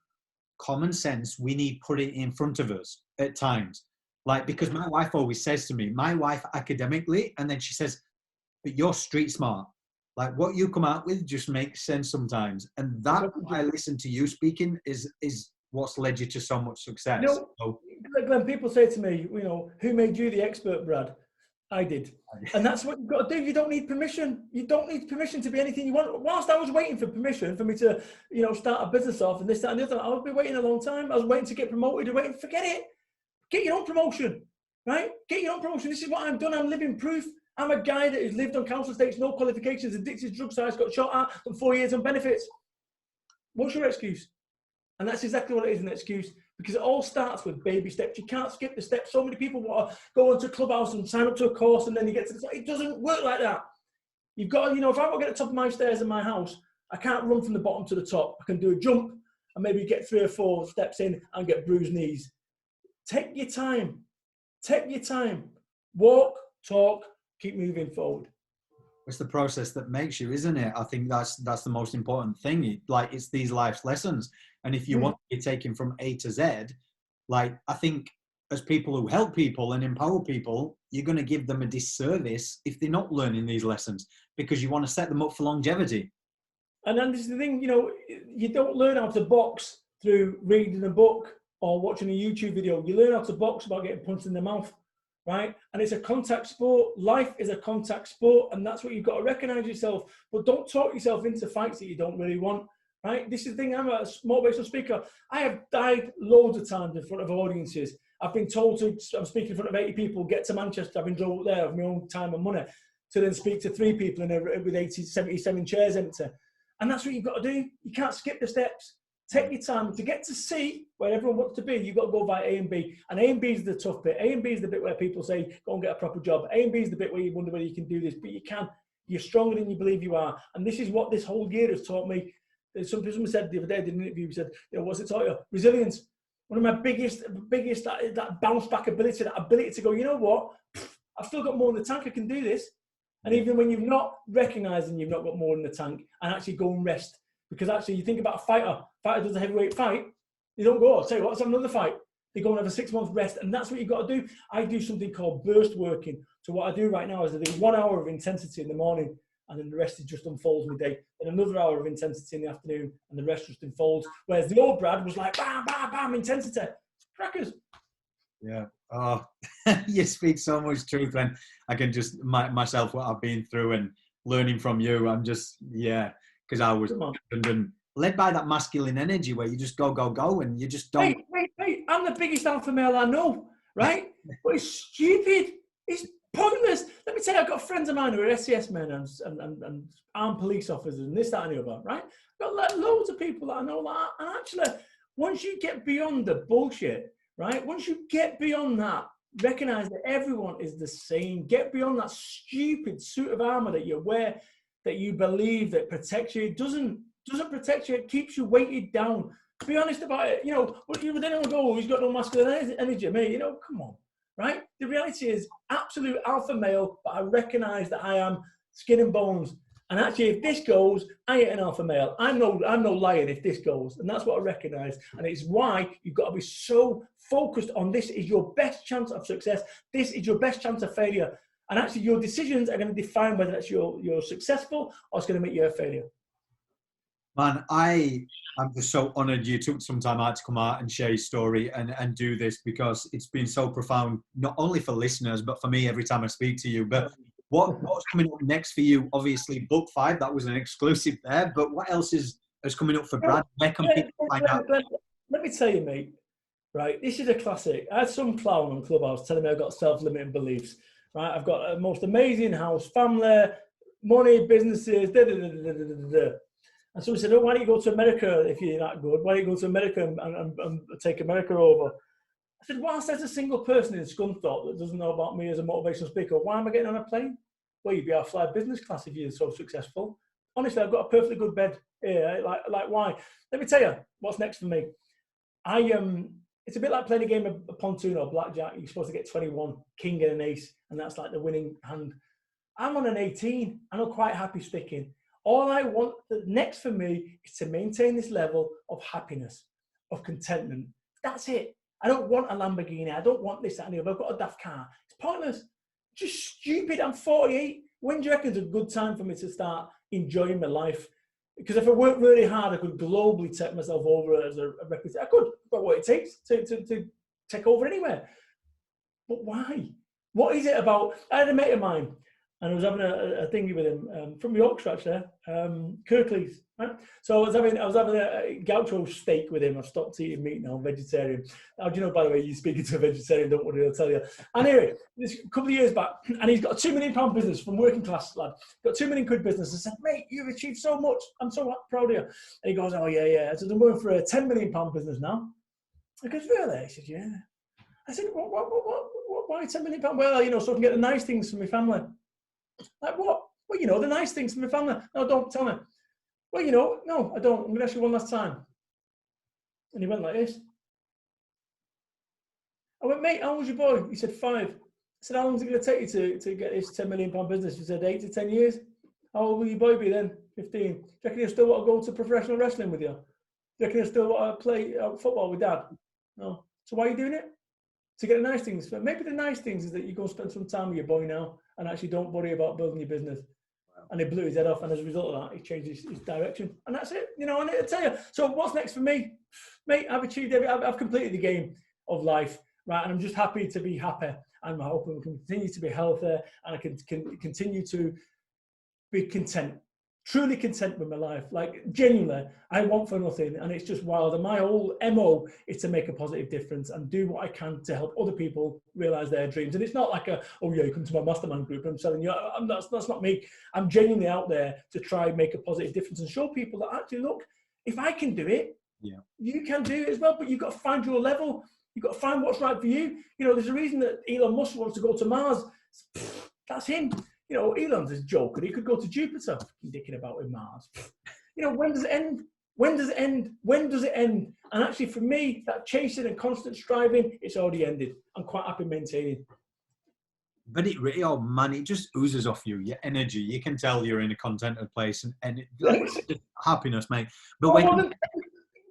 common sense, we need put it in front of us at times. Like, because my wife always says to me, my wife academically, and then she says, but you're street smart. Like what you come out with just makes sense sometimes. And that, I listen to you speaking, is what's led you to so much success. Glenn, people say to me, who made you the expert, Brad? I did. And that's what you've got to do. You don't need permission. You don't need permission to be anything you want. Whilst I was waiting for permission for me to, start a business off and this, that, and the other, I would be waiting a long time. I was waiting to get promoted. Forget it. Get your own promotion, right? Get your own promotion. This is what I've done. I'm living proof. I'm a guy that has lived on council estates, no qualifications, addicted to drug size, got shot at, done 4 years on benefits. What's your excuse? And that's exactly what it is, an excuse, because it all starts with baby steps. You can't skip the steps. So many people want to go into a clubhouse and sign up to a course and then you get to the top. It doesn't work like that. You've got to, if I want to get to the top of my stairs in my house, I can't run from the bottom to the top. I can do a jump and maybe get 3 or 4 steps in and get bruised knees. Take your time. Take your time. Walk, talk, keep moving forward. It's the process that makes you, isn't it? I think that's the most important thing. Like, it's these life lessons. And if you want to be taken from A to Z, like, I think as people who help people and empower people, you're going to give them a disservice if they're not learning these lessons, because you want to set them up for longevity. And then this is the thing, you don't learn how to box through reading a book or watching a YouTube video. You learn how to box about getting punched in the mouth, right? And it's a contact sport. Life is a contact sport, and that's what you've got to recognize yourself. But don't talk yourself into fights that you don't really want, right? This is the thing. I'm a motivational speaker. I have died loads of times in front of audiences. I've been told I'm speaking in front of 80 people, get to Manchester. I've been drove up there of my own time and money to then speak to 3 people with 77 chairs empty. And that's what you've got to do. You can't skip the steps. Take your time. To get to C, where everyone wants to be, you've got to go by A and B. And A and B is the tough bit. A and B is the bit where people say, go and get a proper job. A and B is the bit where you wonder whether you can do this. But you can. You're stronger than you believe you are. And this is what this whole year has taught me. Someone said the other day, I did an interview, said, what's it taught you? Resilience. One of my biggest, that bounce back ability, that ability to go, you know what? I've still got more in the tank, I can do this. And even when you've not recognizing you've not got more in the tank, and actually go and rest. Because actually you think about a fighter does a heavyweight fight, you don't go, I'll tell you what, let's have another fight. They go and have a 6 month rest, and that's what you've got to do. I do something called burst working. So what I do right now is I do 1 hour of intensity in the morning, and then the rest is just unfolds my day. Then another hour of intensity in the afternoon, and the rest just unfolds. Whereas the old Brad was like, bam, bam, bam, intensity. Crackers. Yeah. Oh, you speak so much truth, and I can just myself what I've been through and learning from you. I'm just, because I was led by that masculine energy where you just go, go, go, and you just don't. Hey, I'm the biggest alpha male I know, right? But it's stupid. It's pointless. Let me tell you, I've got friends of mine who are SES men and armed police officers and this, that, and the other, right? I've got loads of people that I know that. And actually, once you get beyond the bullshit, right? Once you get beyond that, recognize that everyone is the same. Get beyond that stupid suit of armor that you wear, that you believe that protects you. It doesn't protect you. It keeps you weighted down. Be honest about it. But then anyone go, he's got no masculine energy, mate. Come on, right? The reality is absolute alpha male, but I recognize that I am skin and bones. And actually, if this goes, I ain't an alpha male. I'm no lion if this goes. And that's what I recognize. And it's why you've got to be so focused on this is your best chance of success. This is your best chance of failure. And actually, your decisions are going to define whether it's you're successful or it's going to make you a failure. Man, I'm just so honored you took some time out to come out and share your story and do this, because it's been so profound, not only for listeners, but for me every time I speak to you. But what's coming up next for you? Obviously, book 5, that was an exclusive there, but what else is coming up for Brad? Where can people find out? Let me tell you, mate, right? This is a classic. I had some clown on Clubhouse telling me I've got self-limiting beliefs, right? I've got a most amazing house, family, money, businesses, And so we said, why don't you go to America if you're that good? Why don't you go to America and take America over? I said, whilst there's a single person in Scunthorpe that doesn't know about me as a motivational speaker, why am I getting on a plane? Well, you'd be able to fly business class if you're so successful. Honestly, I've got a perfectly good bed here. Like why? Let me tell you what's next for me. It's a bit like playing a game of pontoon or blackjack. You're supposed to get 21, king and an ace, and that's like the winning hand. I'm on an 18. I'm not quite happy sticking. All I want next for me is to maintain this level of happiness, of contentment. That's it. I don't want a Lamborghini. I don't want this, that, and the other. I've got a daft car. It's pointless. Just stupid. I'm 48. When do you reckon is a good time for me to start enjoying my life? Because if I work really hard, I could globally take myself over as a reputation. I could. I've got what it takes to take over anywhere. But why? What is it about? I had a mate of mine, and I was having a thingy with him from Yorkshire, actually, Kirklees. Right? So I was having a gaucho steak with him. I've stopped eating meat now. I'm vegetarian. Now, do you know, by the way, you're speaking to a vegetarian, don't worry, I'll tell you. Anyway, this a couple of years back, and he's got a £2 million business from working class lad. Got £2 million business. I said, mate, you've achieved so much. I'm so proud of you. And he goes, oh, yeah. I said, I'm going for a £10 million business now. I goes, really? He said, yeah. I said, why £10 million? Well, so I can get the nice things for my family. Like what? Well, the nice things for my family. No, don't tell me. Well, no, I don't. I'm going to ask you one last time. And he went like this. I went, mate, how old's your boy? He said 5. I said, how long is it going to take you to get this £10 million business? He said 8 to 10 years. How old will your boy be then? 15. Do you reckon he'll still want to go to professional wrestling with you? Do you reckon he'll still want to play football with dad? No. So why are you doing it? To get the nice things. Maybe the nice things is that you go spend some time with your boy now and actually don't worry about building your business. And he blew his head off, and as a result of that, he changed his direction. And that's it, and I tell you. So what's next for me? Mate, I've achieved I've completed the game of life, right? And I'm just happy to be happy. And I hope I can continue to be healthy, and I can continue to be content. Truly content with my life. Like, genuinely, I want for nothing, and it's just wild. And my whole MO is to make a positive difference and do what I can to help other people realize their dreams. And it's not like you come to my mastermind group and I'm telling you, that's not me. I'm genuinely out there to try and make a positive difference and show people that actually, look, if I can do it, you can do it as well. But you've got to find your level. You've got to find what's right for you. There's a reason that Elon Musk wants to go to Mars. That's him. Elon's a joker. He could go to Jupiter. Dicking about with Mars. When does it end? When does it end? When does it end? And actually, for me, that chasing and constant striving, it's already ended. I'm quite happy maintaining. But it really, oh man, it just oozes off you, your energy. You can tell you're in a contented place and just happiness, mate. But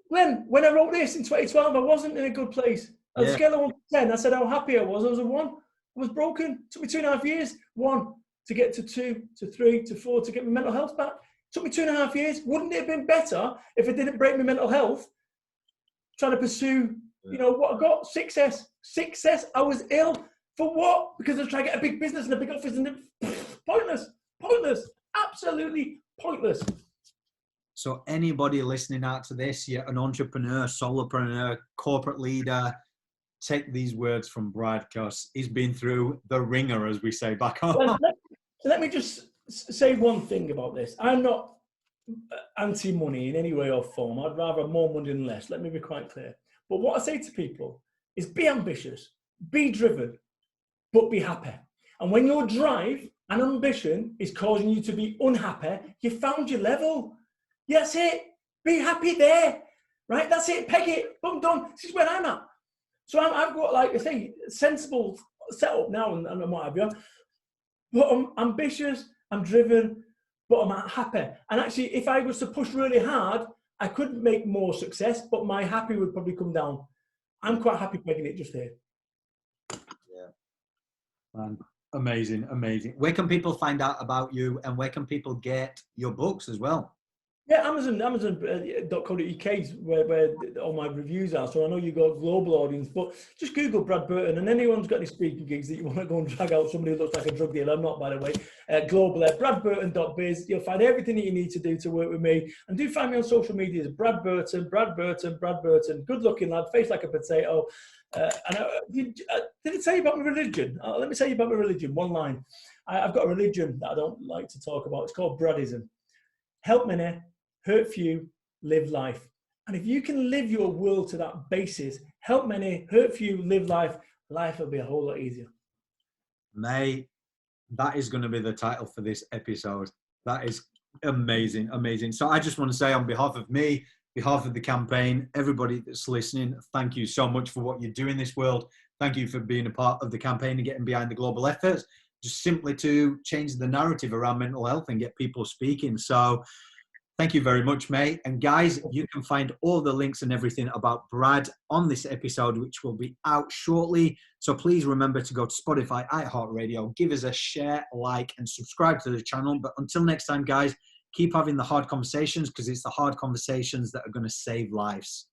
when I wrote this in 2012, I wasn't in a good place. On a scale of 1 to 10, I said how happy I was. I was a 1. I was broken. It took me 2.5 years. 1 to get to 2 to 3 to 4 to get my mental health back. It took me 2.5 years. Wouldn't it have been better if it didn't break my mental health? Trying to pursue, what I got. Success. I was ill. For what? Because I was trying to get a big business and a big office and pointless, absolutely pointless. So anybody listening out to this, you're an entrepreneur, solopreneur, corporate leader, take these words from Brad because he's been through the ringer, as we say back home. Well, let me just say one thing about this. I'm not anti-money in any way or form. I'd rather have more money than less. Let me be quite clear. But what I say to people is be ambitious, be driven, but be happy. And when your drive and ambition is causing you to be unhappy, you found your level. Yeah, that's it. Be happy there, right? That's it. Peg it. Boom, done. This is where I'm at. So I've got, like I say, sensible setup now and what have you. But I'm ambitious, I'm driven, but I'm happy. And actually, if I was to push really hard, I could make more success, but my happy would probably come down. I'm quite happy pegging it just here. Man, amazing. Where can people find out about you and where can people get your books as well? Yeah, Amazon.co.uk is where all my reviews are. So I know you've got a global audience, but just Google Brad Burton, and anyone's got any speaking gigs that you want to go and drag out somebody who looks like a drug dealer. I'm not, by the way. Global there, bradburton.biz. You'll find everything that you need to do to work with me. And do find me on social media as Brad Burton. Good looking lad, face like a potato. Did it tell you about my religion? Let me tell you about my religion. One line. I've got a religion that I don't like to talk about. It's called Bradism. Help many, hurt few, live life. And if you can live your world to that basis, help many, hurt few, live life, life will be a whole lot easier. Mate, that is going to be the title for this episode. That is amazing. So I just want to say on behalf of me, behalf of the campaign, everybody that's listening, thank you so much for what you do in this world. Thank you for being a part of the campaign and getting behind the global efforts, just simply to change the narrative around mental health and get people speaking. So thank you very much, mate. And guys, you can find all the links and everything about Brad on this episode, which will be out shortly. So please remember to go to Spotify, iHeartRadio, give us a share, like, and subscribe to the channel. But until next time, guys, keep having the hard conversations because it's the hard conversations that are going to save lives.